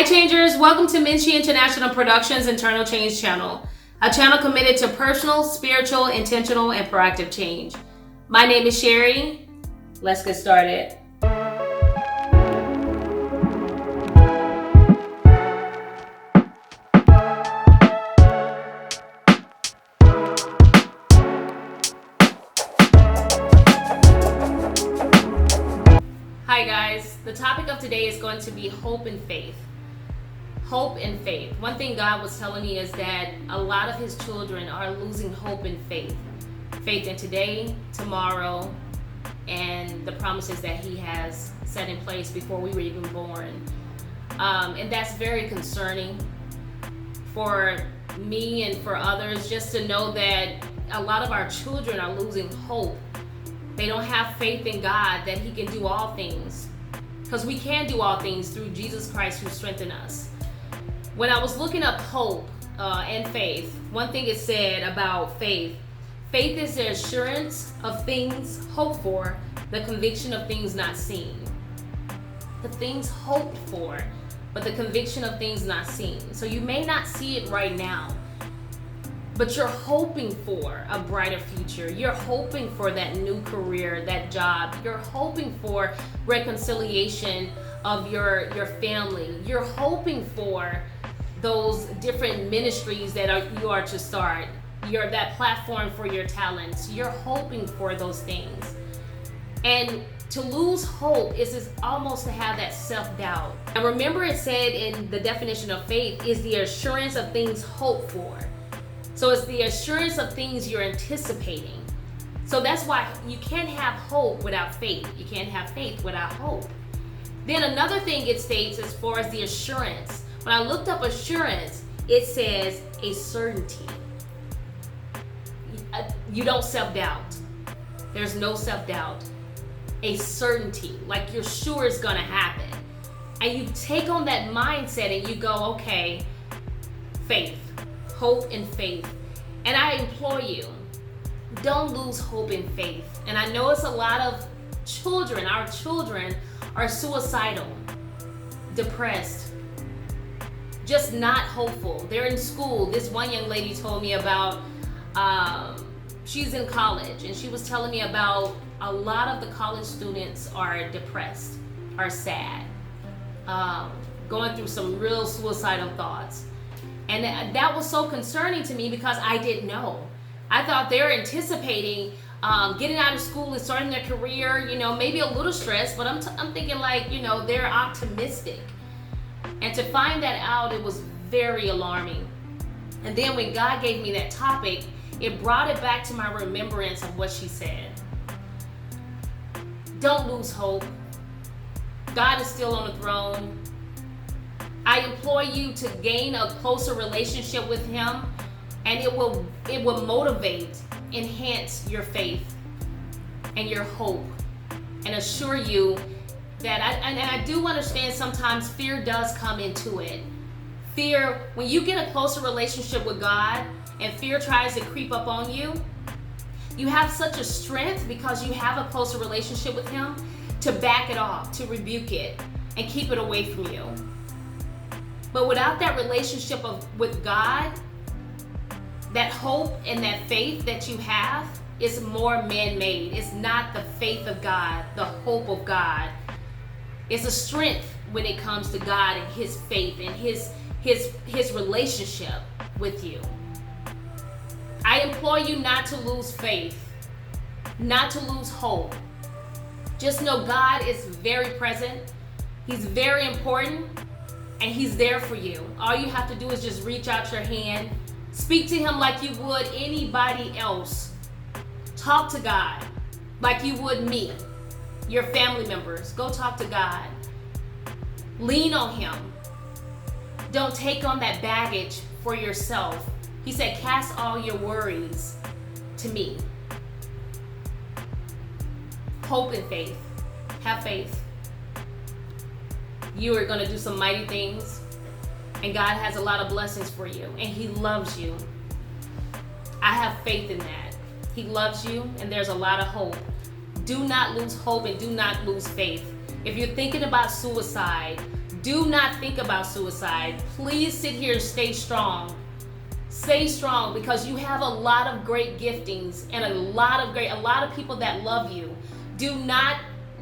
Hi Changers, welcome to Meinshe International Productions Internal Change Channel, a channel committed to personal, spiritual, intentional, and proactive change. My name is Sherry. Let's get started. Hi guys, the topic of today is going to be hope and faith. Hope and faith. One thing God was telling me is that a lot of his children are losing hope and faith. Faith in today, tomorrow, and the promises that he has set in place before we were even born. And that's very concerning for me and for others, just to know that a lot of our children are losing hope. They don't have faith in God that he can do all things, because we can do all things through Jesus Christ who strengthens us. When I was looking up hope and faith, one thing it said about faith is the assurance of things hoped for, the conviction of things not seen. The things hoped for, but the conviction of things not seen. So you may not see it right now, but you're hoping for a brighter future. You're hoping for that new career, that job. You're hoping for reconciliation of your family. You're hoping for those different ministries that you are to start. You're that platform for your talents. You're hoping for those things. And to lose hope is almost to have that self-doubt. And remember, it said in the definition of faith is the assurance of things hoped for. So it's the assurance of things you're anticipating. So that's why you can't have hope without faith. You can't have faith without hope. Then another thing it states as far as the assurance. When I looked up assurance, it says a certainty. You don't self-doubt. There's no self-doubt. A certainty, like you're sure it's gonna happen. And you take on that mindset and you go, okay, faith, hope and faith. And I implore you, don't lose hope and faith. And I know it's a lot of children, our children are suicidal, depressed, just not hopeful. They're in school. This one young lady told me about, she's in college, and she was telling me about a lot of the college students are depressed, are sad, going through some real suicidal thoughts. And that was so concerning to me because I didn't know. I thought they were anticipating getting out of school and starting their career, maybe a little stressed, but I'm thinking like, they're optimistic. And to find that out, it was very alarming. And then when God gave me that topic, it brought it back to my remembrance of what she said. Don't lose hope. God is still on the throne. I implore you to gain a closer relationship with him, and it will motivate, enhance your faith and your hope, and assure you that I do understand sometimes fear does come into it. Fear, when you get a closer relationship with God and fear tries to creep up on you, you have such a strength because you have a closer relationship with him to back it off, to rebuke it, and keep it away from you. But without that relationship with God, that hope and that faith that you have is more man-made. It's not the faith of God, the hope of God. It's a strength when it comes to God and his faith and his relationship with you. I implore you not to lose faith, not to lose hope. Just know God is very present. He's very important, and he's there for you. All you have to do is just reach out your hand, speak to him like you would anybody else. Talk to God like you would me, your family members. Go talk to God. Lean on him. Don't take on that baggage for yourself. He said, cast all your worries to me. Hope and faith. Have faith. You are going to do some mighty things, and God has a lot of blessings for you, and he loves you. I have faith in that. He loves you, and there's a lot of hope. Do not lose hope and do not lose faith. If you're thinking about suicide, Do not think about suicide. Please sit here and stay strong. Stay strong, because you have a lot of great giftings and a lot of people that love you. Do not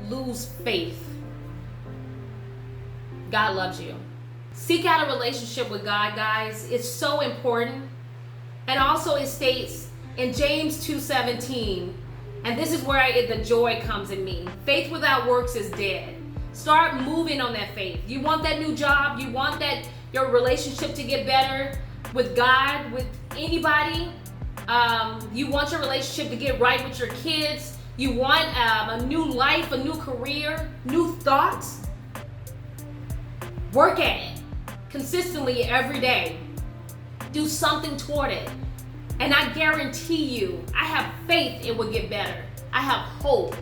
lose faith. God loves you. Seek out a relationship with God, guys. It's so important. And also it states in James 2:17, and this is where the joy comes in me. Faith without works is dead. Start moving on that faith. You want that new job? You want that your relationship to get better with God, with anybody? You want your relationship to get right with your kids? You want a new life, a new career, new thoughts? Work at it consistently every day. Do something toward it. And I guarantee you, I have faith it will get better. I have hope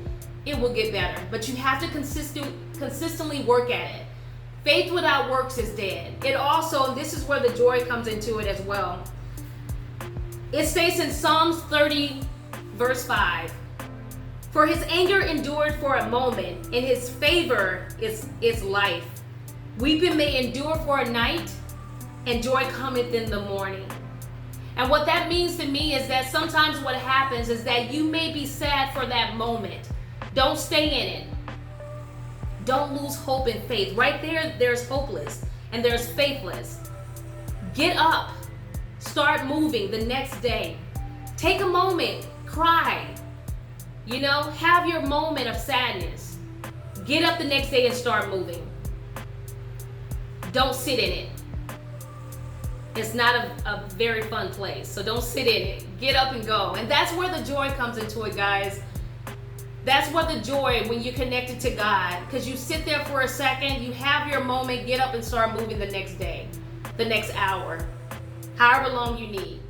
it will get better. But you have to consistently work at it. Faith without works is dead. It also, and this is where the joy comes into it as well. It states in Psalms 30, verse 5, "For his anger endured for a moment, and his favor is life. Weeping may endure for a night, and joy cometh in the morning." And what that means to me is that sometimes what happens is that you may be sad for that moment. Don't stay in it. Don't lose hope and faith. Right there, there's hopeless and there's faithless. Get up. Start moving the next day. Take a moment. Cry. Have your moment of sadness. Get up the next day and start moving. Don't sit in it. It's not a very fun place, so don't sit in it. Get up and go. And that's where the joy comes into it, guys. That's where the joy, when you're connected to God, because you sit there for a second, you have your moment, get up and start moving the next day, the next hour, however long you need.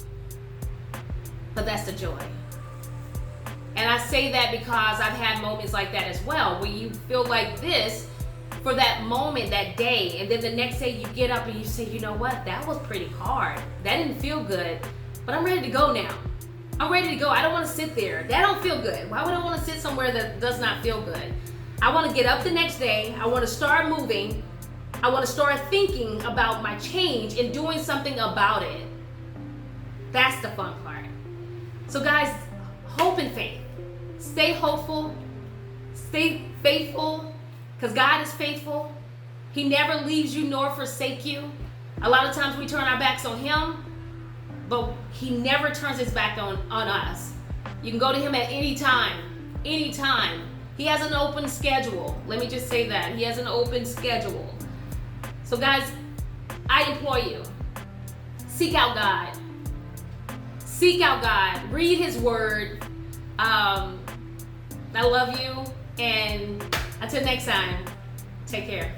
But that's the joy. And I say that because I've had moments like that as well, where you feel like this for that moment, that day, and then the next day you get up and you say, you know what, that was pretty hard. That didn't feel good, but I'm ready to go now. I'm ready to go. I don't want to sit there. That don't feel good. Why would I want to sit somewhere that does not feel good? I want to get up the next day. I want to start moving. I want to start thinking about my change and doing something about it. That's the fun part. So guys, hope and faith. Stay hopeful. Stay faithful, because God is faithful. He never leaves you nor forsake you. A lot of times we turn our backs on him, but he never turns his back on us. You can go to him at any time. Anytime. He has an open schedule. Let me just say that. He has an open schedule. So guys, I implore you, seek out God. Seek out God. Read his word. I love you. And until next time, take care.